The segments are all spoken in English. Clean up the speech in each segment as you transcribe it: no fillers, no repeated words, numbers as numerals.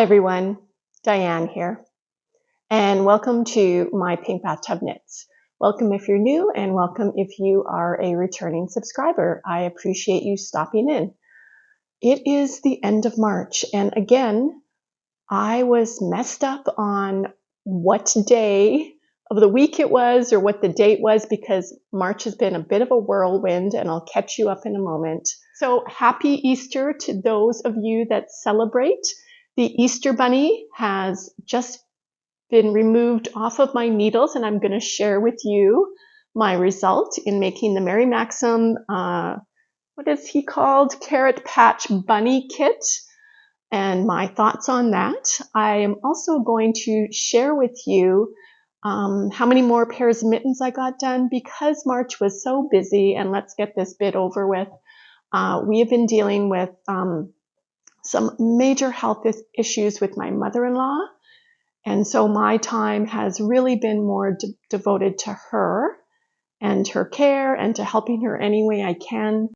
Hi everyone, Diane here, and welcome to My Pink Bathtub Knits. Welcome if you're new, and welcome if you are a returning subscriber. I appreciate you stopping in. It is the end of March, and again, I was messed up on what day of the week it was or what the date was because March has been a bit of a whirlwind, and I'll catch you up in a moment. So happy Easter to those of you that celebrate. The Easter Bunny has just been removed off of my needles, and I'm going to share with you my result in making the Mary Maxim, what is he called? Carrot Patch Bunny Kit, and my thoughts on that. I am also going to share with you how many more pairs of mittens I got done because March was so busy, and let's get this bit over with. We have been dealing with some major health issues with my mother-in-law. And so my time has really been more devoted to her and her care and to helping her any way I can.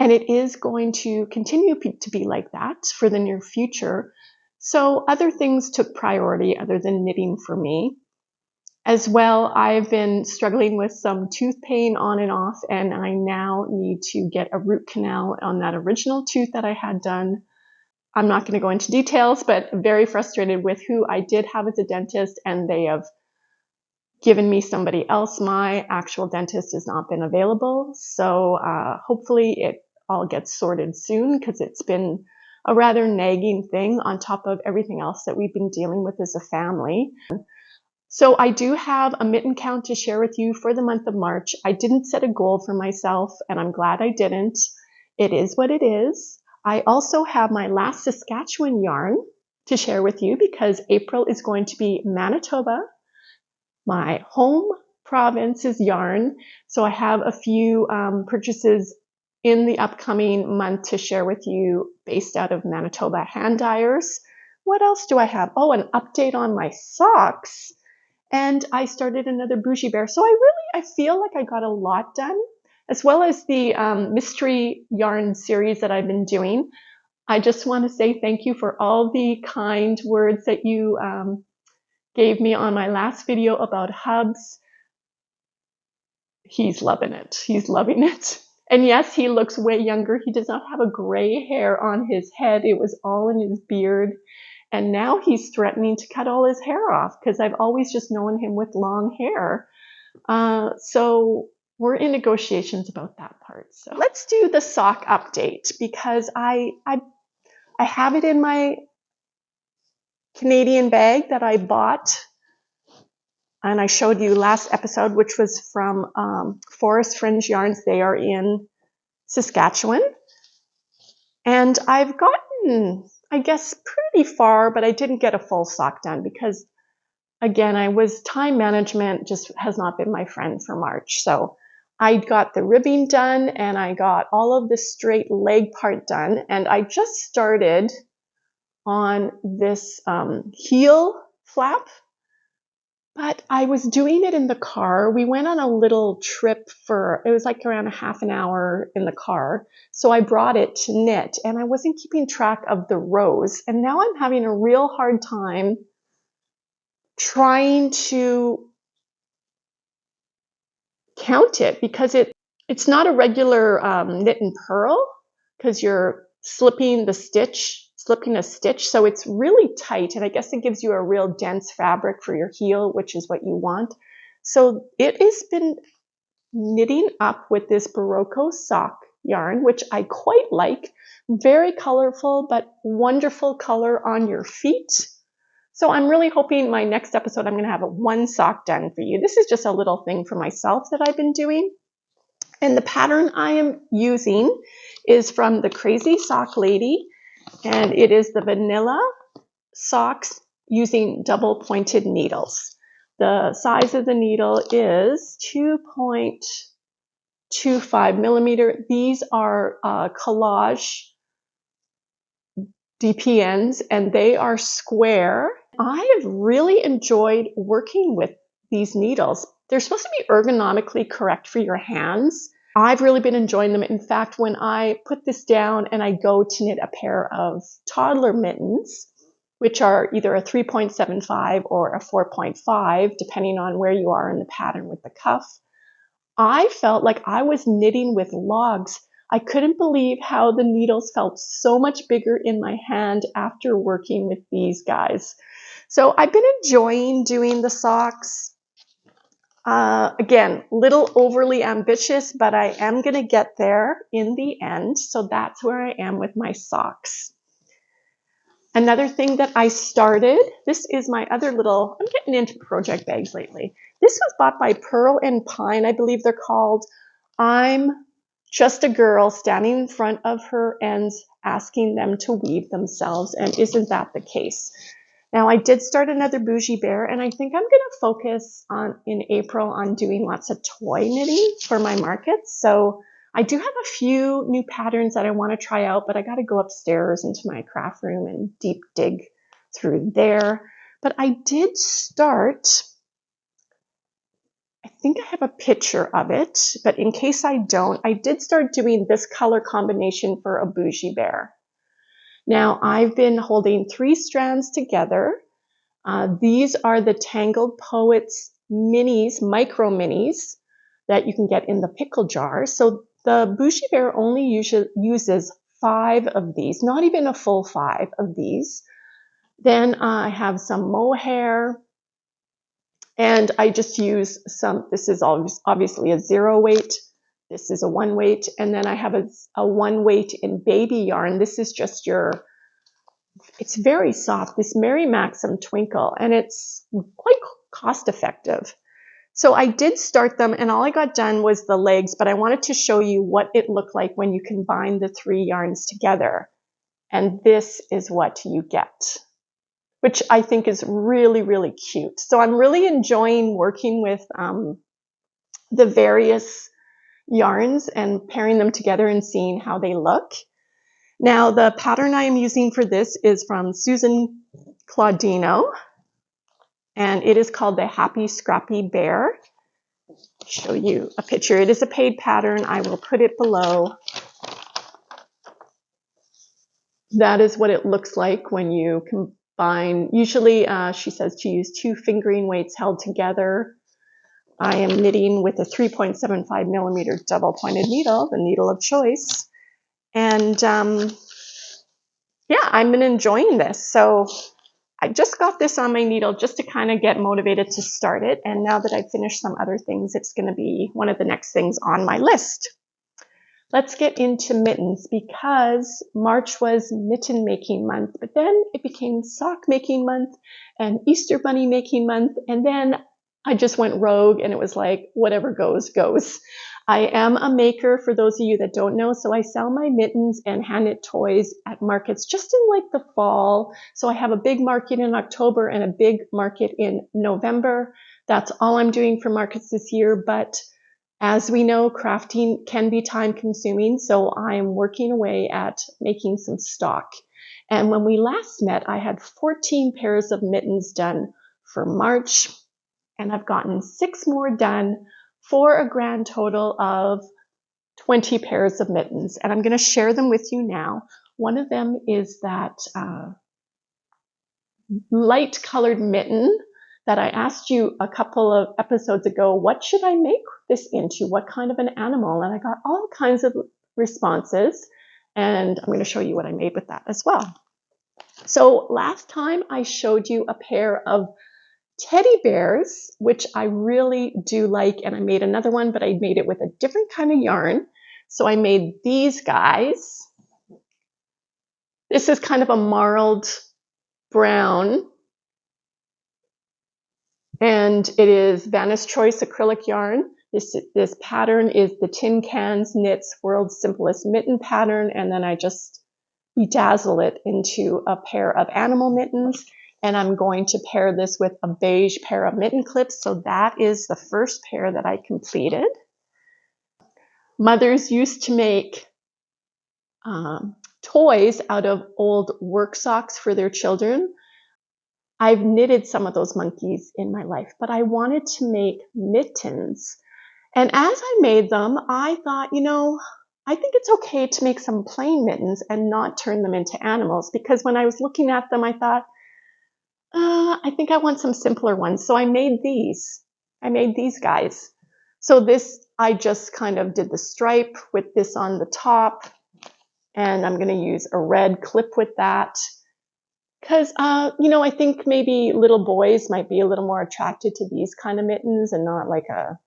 And it is going to continue to be like that for the near future. So other things took priority other than knitting for me. As well, I've been struggling with some tooth pain on and off, and I now need to get a root canal on that original tooth that I had done. I'm not going to go into details, but very frustrated with who I did have as a dentist, and they have given me somebody else. My actual dentist has not been available, so hopefully it all gets sorted soon because it's been a rather nagging thing on top of everything else that we've been dealing with as a family. So I do have a mitten count to share with you for the month of March. I didn't set a goal for myself, and I'm glad I didn't. It is what it is. I also have my last Saskatchewan yarn to share with you because April is going to be Manitoba, my home province's yarn. So I have a few purchases in the upcoming month to share with you based out of Manitoba hand dyers. What else do I have? Oh, an update on my socks. And I started another Bougie Bear. So I feel like I got a lot done, as well as the mystery yarn series that I've been doing. I just want to say thank you for all the kind words that you gave me on my last video about hubs. He's loving it. He's loving it. And yes, he looks way younger. He does not have a gray hair on his head. It was all in his beard. And now he's threatening to cut all his hair off because I've always just known him with long hair. So we're in negotiations about that part. So let's do the sock update because I have it in my Canadian bag that I bought. And I showed you last episode, which was from Forest Fringe Yarns. They are in Saskatchewan. And I've gotten, I guess, pretty far, but I didn't get a full sock done because, again, time management just has not been my friend for March. So I got the ribbing done and I got all of the straight leg part done. And I just started on this heel flap, but I was doing it in the car. We went on a little trip it was like around a half an hour in the car. So I brought it to knit and I wasn't keeping track of the rows. And now I'm having a real hard time trying to count it because it's not a regular knit and purl because you're slipping a stitch. So it's really tight, and I guess it gives you a real dense fabric for your heel, which is what you want. So it has been knitting up with this Barocco sock yarn, which I quite like. Very colorful, but wonderful color on your feet. So I'm really hoping my next episode, I'm going to have one sock done for you. This is just a little thing for myself that I've been doing. And the pattern I am using is from the Crazy Sock Lady. And it is the vanilla socks using double pointed needles. The size of the needle is 2.25 millimeter. These are collage DPNs and they are square. I have really enjoyed working with these needles. They're supposed to be ergonomically correct for your hands. I've really been enjoying them. In fact, when I put this down and I go to knit a pair of toddler mittens, which are either a 3.75 or a 4.5, depending on where you are in the pattern with the cuff, I felt like I was knitting with logs. I couldn't believe how the needles felt so much bigger in my hand after working with these guys. So I've been enjoying doing the socks. Again, little overly ambitious, but I am going to get there in the end. So that's where I am with my socks. Another thing that I started, this is my other little, I'm getting into project bags lately. This was bought by Pearl and Pine, I believe they're called. I'm just a girl standing in front of her ends, asking them to weave themselves. And isn't that the case? Now, I did start another Bougie Bear, and I think I'm going to focus on in April on doing lots of toy knitting for my markets. So I do have a few new patterns that I want to try out, but I got to go upstairs into my craft room and deep dig through there. But I did start, I think I have a picture of it, but in case I don't, I did start doing this color combination for a Bougie Bear. Now, I've been holding 3 strands together. These are the Tangled Poets minis, micro minis that you can get in the pickle jar. So the Bougie Bear only uses 5 of these, not even a full 5 of these. Then I have some mohair, and I just use some, this is obviously a 0 weight. This is a 1 weight, and then I have a 1 weight in baby yarn. This is just it's very soft, this Mary Maxim Twinkle, and it's quite cost effective. So I did start them, and all I got done was the legs, but I wanted to show you what it looked like when you combine the 3 yarns together. And this is what you get, which I think is really, really cute. So I'm really enjoying working with the various yarns and pairing them together and seeing how they look. Now, the pattern I am using for this is from Susan Claudino, and it is called the Happy Scrappy Bear. I'll show you a picture. It is a paid pattern. I will put it below. That is what it looks like when you combine. Usually, she says to use 2 fingering weights held together. I am knitting with a 3.75 millimeter double pointed needle, the needle of choice. And yeah, I've been enjoying this. So I just got this on my needle just to kind of get motivated to start it. And now that I've finished some other things, it's going to be one of the next things on my list. Let's get into mittens, because March was mitten making month, but then it became sock making month and Easter bunny making month. And then I just went rogue and it was like, whatever goes, goes. I am a maker, for those of you that don't know, so I sell my mittens and hand knit toys at markets just in like the fall. So I have a big market in October and a big market in November. That's all I'm doing for markets this year, but as we know, crafting can be time consuming, so I am working away at making some stock. And when we last met, I had 14 pairs of mittens done for March, and I've gotten 6 more done for a grand total of 20 pairs of mittens. And I'm going to share them with you now. One of them is that light colored mitten that I asked you a couple of episodes ago, what should I make this into? What kind of an animal? And I got all kinds of responses, and I'm going to show you what I made with that as well. So last time I showed you a pair of teddy bears, which I really do like, and I made another one, but I made it with a different kind of yarn. So I made these guys. This is kind of a marled brown, and it is Vanna's Choice acrylic yarn. This pattern is the Tin Cans Knits World's Simplest Mitten pattern, and then I just bedazzle it into a pair of animal mittens, and I'm going to pair this with a beige pair of mitten clips. So that is the first pair that I completed. Mothers used to make toys out of old work socks for their children. I've knitted some of those monkeys in my life, but I wanted to make mittens. And as I made them, I thought, you know, I think it's okay to make some plain mittens and not turn them into animals, because when I was looking at them, I thought, I think I want some simpler ones. So I made these. I made these guys. So this, I just kind of did the stripe with this on the top, and I'm going to use a red clip with that. Because, you know, I think maybe little boys might be a little more attracted to these kind of mittens and not like a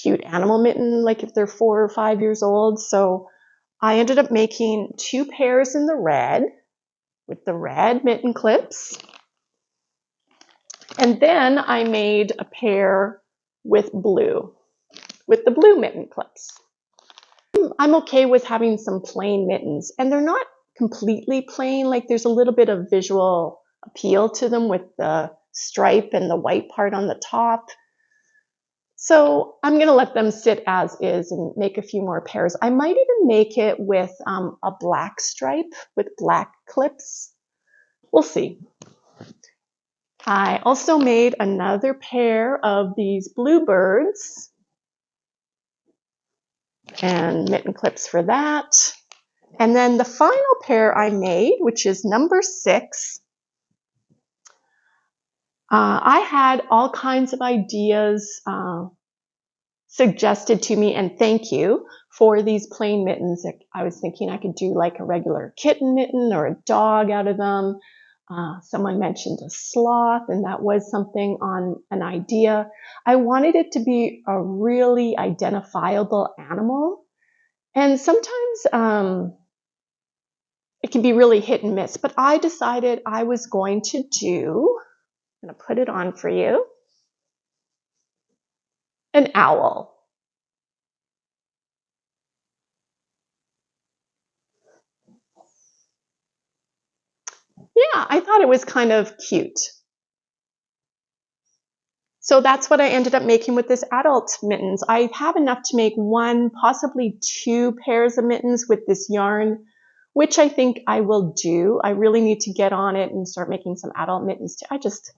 cute animal mitten, like if they're 4 or 5 years old. So I ended up making 2 pairs in the red with the red mitten clips. And then I made a pair with blue, with the blue mitten clips. I'm okay with having some plain mittens, and they're not completely plain. Like there's a little bit of visual appeal to them with the stripe and the white part on the top. So I'm going to let them sit as is and make a few more pairs. I might even make it with a black stripe with black clips. We'll see. I also made another pair of these bluebirds and mitten clips for that. And then the final pair I made, which is number 6, I had all kinds of ideas suggested to me, and thank you, for these plain mittens. I was thinking I could do like a regular kitten mitten or a dog out of them. Someone mentioned a sloth, and that was something on an idea. I wanted it to be a really identifiable animal. And sometimes it can be really hit and miss, but I decided I was going to do, I'm going to put it on for you, an owl. Yeah, I thought it was kind of cute. So that's what I ended up making with this adult mittens. I have enough to make 1, possibly 2 pairs of mittens with this yarn, which I think I will do. I really need to get on it and start making some adult mittens too. I just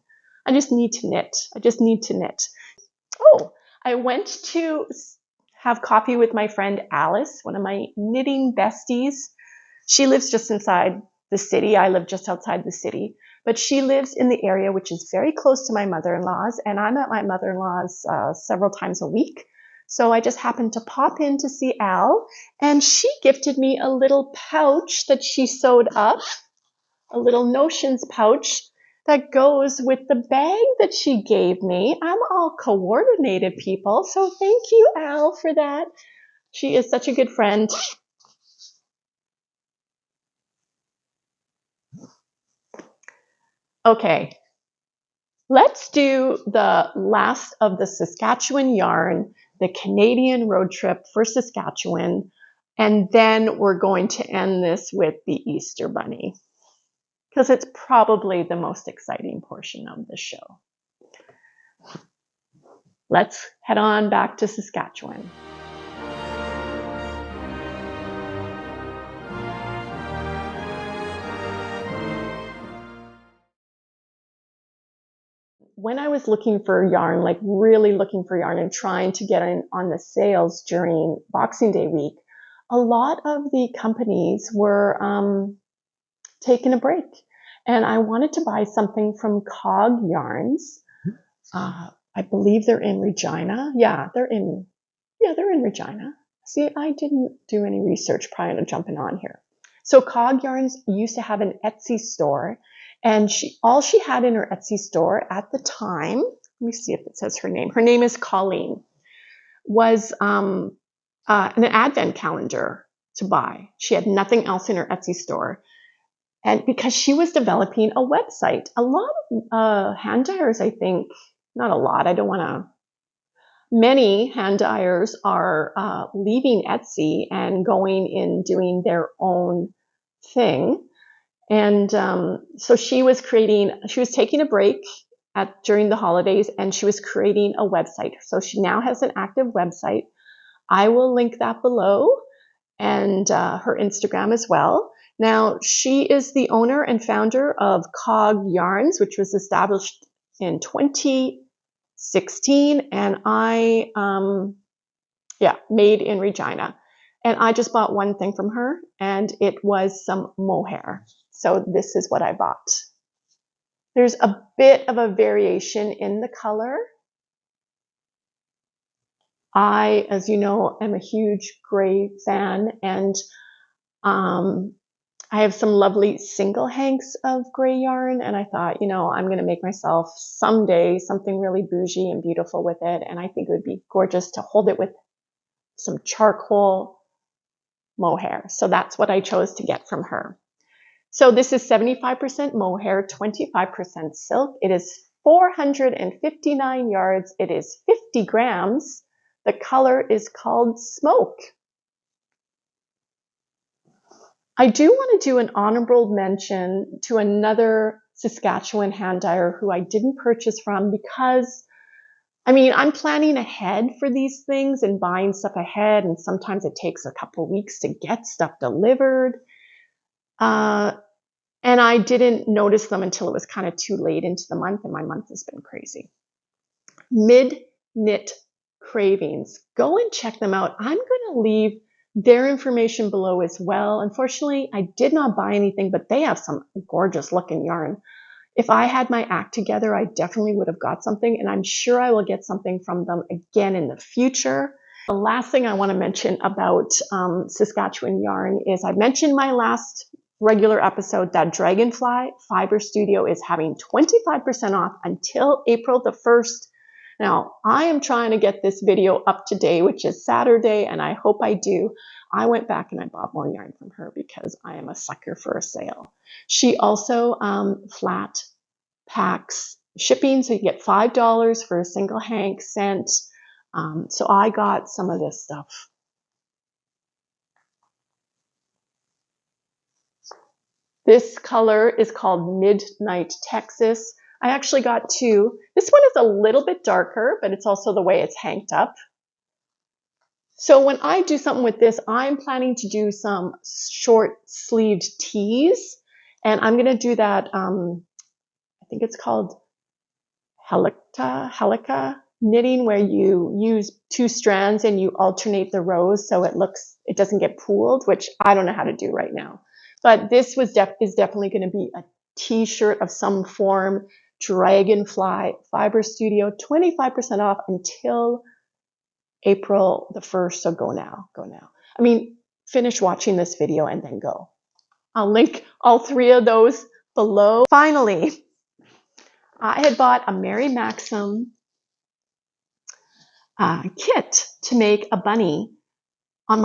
need to knit. I just need to knit. Oh, I went to have coffee with my friend Alice, one of my knitting besties. She lives just inside the city. I live just outside the city, but she lives in the area which is very close to my mother-in-law's, and I'm at my mother-in-law's several times a week. So I just happened to pop in to see Al, and she gifted me a little pouch that she sewed up, a little notions pouch that goes with the bag that she gave me. I'm all coordinated, people, so thank you, Al, for that. She is such a good friend. Okay, let's do the last of the Saskatchewan yarn, the Canadian road trip for Saskatchewan, and then we're going to end this with the Easter Bunny, because it's probably the most exciting portion of the show. Let's head on back to Saskatchewan. When I was looking for yarn, like really looking for yarn and trying to get in on the sales during Boxing Day week, a lot of the companies were taking a break. And I wanted to buy something from Cog Yarns. I believe they're in Regina. Yeah, they're in Regina. See, I didn't do any research prior to jumping on here. So Cog Yarns used to have an Etsy store, and all she had in her Etsy store at the time, let me see if it says her name. Her name is Colleen, was an advent calendar to buy. She had nothing else in her Etsy store. And because she was developing a website, a lot of hand dyers, I think, not a lot, I don't want to, many hand dyers are leaving Etsy and going in doing their own thing. And so she was taking a break during the holidays, and she was creating a website. So she now has an active website. I will link that below, and her Instagram as well. Now, she is the owner and founder of Cog Yarns, which was established in 2016, and I Yeah, made in Regina. And I just bought one thing from her, and it was some mohair. So this is what I bought. There's a bit of a variation in the color. I, as you know, am a huge gray fan, and I have some lovely single hanks of gray yarn, and I thought, you know, I'm going to make myself someday something really bougie and beautiful with it, and I think it would be gorgeous to hold it with some charcoal mohair. So that's what I chose to get from her. So this is 75% mohair, 25% silk. It is 459 yards. It is 50 grams. The color is called Smoke. I do want to do an honorable mention to another Saskatchewan hand dyer who I didn't purchase from because, I mean, I'm planning ahead for these things and buying stuff ahead, and sometimes it takes a couple weeks to get stuff delivered. And I didn't notice them until it was kind of too late into the month, and my month has been crazy. Mid Knit Cravings. Go and check them out. I'm going to leave their information below as well. Unfortunately, I did not buy anything, but they have some gorgeous looking yarn. If I had my act together, I definitely would have got something, and I'm sure I will get something from them again in the future. The last thing I want to mention about Saskatchewan yarn is I mentioned my last regular episode that Dragonfly Fiber Studio is having 25% off until April the 1st. Now, I am trying to get this video up today, which is Saturday, and I hope I do. I went back and I bought more yarn from her because I am a sucker for a sale. She also flat packs shipping, so you get $5 for a single hank sent. So I got some of this stuff. This color is called Midnight Texas. I actually got two. This one is a little bit darker, but it's also the way it's hanked up. So when I do something with this, I'm planning to do some short sleeved tees, and I'm going to do that. I think it's called helica knitting, where you use two strands and you alternate the rows so it doesn't get pooled, which I don't know how to do right now. But this is definitely going to be a t-shirt of some form. Dragonfly Fiber Studio, 25% off until April the 1st. So go now, go now. I mean, finish watching this video and then go. I'll link all three of those below. Finally, I had bought a Mary Maxim kit to make a bunny on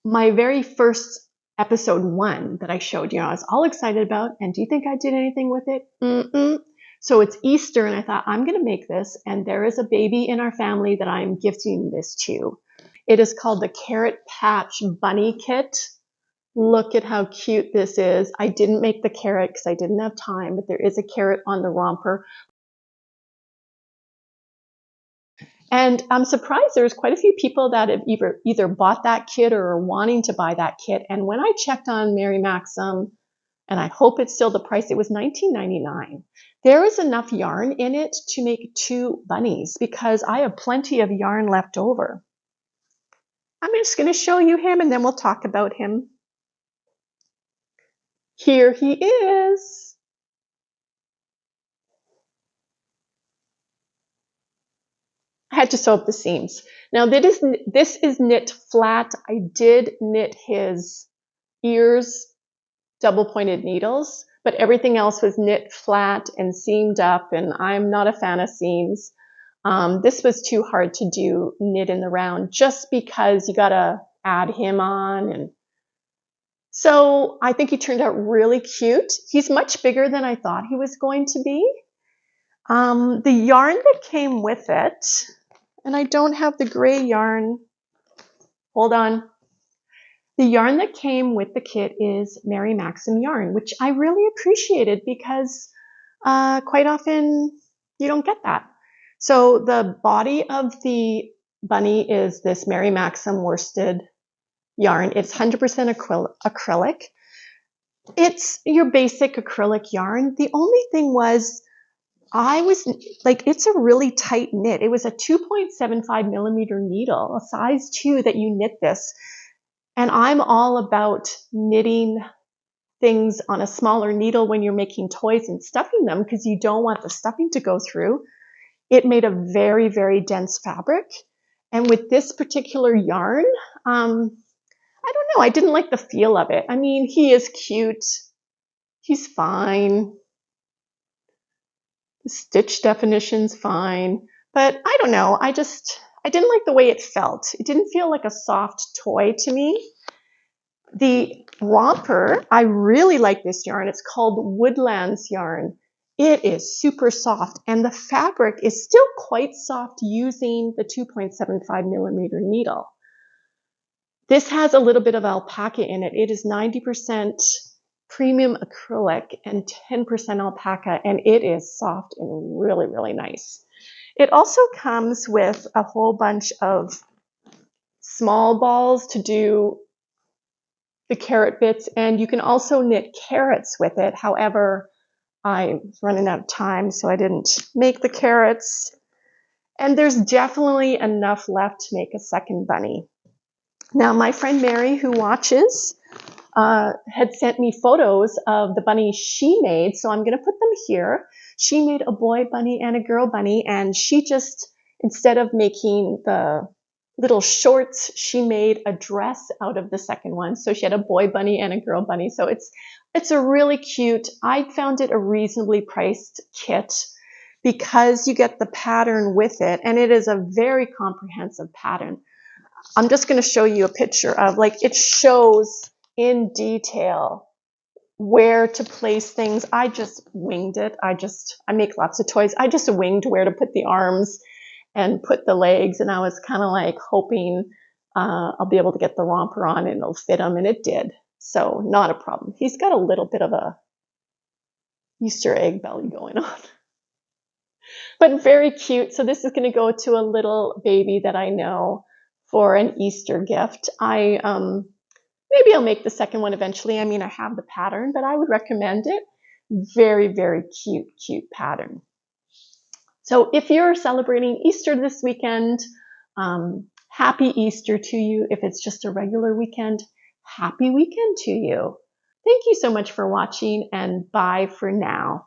my very first episode 1 that I showed you. I was all excited about, and do you think I did anything with it? So it's Easter, and I thought, I'm going to make this, and there is a baby in our family that I'm gifting this to. It is called the Carrot Patch Bunny Kit. Look at how cute this is. I didn't make the carrot because I didn't have time, but there is a carrot on the romper. And I'm surprised there's quite a few people that have either bought that kit or are wanting to buy that kit. And when I checked on Mary Maxim, and I hope it's still the price, it was $19.99. There is enough yarn in it to make 2 bunnies because I have plenty of yarn left over. I'm just going to show you him and then we'll talk about him. Here he is. I had to sew up the seams. Now this is knit flat. I did knit his ears double pointed needles, but everything else was knit flat and seamed up, and I'm not a fan of seams. This was too hard to do knit in the round just because you gotta add him on, and so I think he turned out really cute. He's much bigger than I thought he was going to be. The yarn that came with it, and I don't have the gray yarn. Hold on. The yarn that came with the kit is Mary Maxim yarn, which I really appreciated because quite often you don't get that. So the body of the bunny is this Mary Maxim worsted yarn. It's 100% acrylic. It's your basic acrylic yarn. The only thing was I was like, it's a really tight knit. It was a 2.75 millimeter needle, a size 2 that you knit this. And I'm all about knitting things on a smaller needle when you're making toys and stuffing them, because you don't want the stuffing to go through. It made a very, very dense fabric. And with this particular yarn, I don't know, I didn't like the feel of it. I mean, he is cute. He's fine. The stitch definition's fine. But I don't know, I didn't like the way it felt. It didn't feel like a soft toy to me. The romper, I really like this yarn. It's called Woodlands yarn. It is super soft, and the fabric is still quite soft using the 2.75 millimeter needle. This has a little bit of alpaca in it. It is 90% premium acrylic and 10% alpaca, and it is soft and really, really nice. It also comes with a whole bunch of small balls to do the carrot bits, and you can also knit carrots with it. However, I was running out of time, so I didn't make the carrots. And there's definitely enough left to make a second bunny. Now, my friend Mary, who watches, had sent me photos of the bunnies she made, so I'm going to put them here. She made a boy bunny and a girl bunny, and she just, instead of making the little shorts, she made a dress out of the second one. So she had a boy bunny and a girl bunny. So it's a really cute, I found it a reasonably priced kit because you get the pattern with it, and it is a very comprehensive pattern. I'm just going to show you a picture of, like, it shows in detail where to place things. I just winged it. I make lots of toys. I just winged where to put the arms and put the legs, and I was kind of like hoping I'll be able to get the romper on and it'll fit him, and it did. So not a problem. He's got a little bit of a Easter egg belly going on. But very cute. So this is going to go to a little baby that I know for an Easter gift. Maybe I'll make the second one eventually. I mean, I have the pattern, but I would recommend it. Very, very cute, cute pattern. So if you're celebrating Easter this weekend, happy Easter to you. If it's just a regular weekend, happy weekend to you. Thank you so much for watching, and bye for now.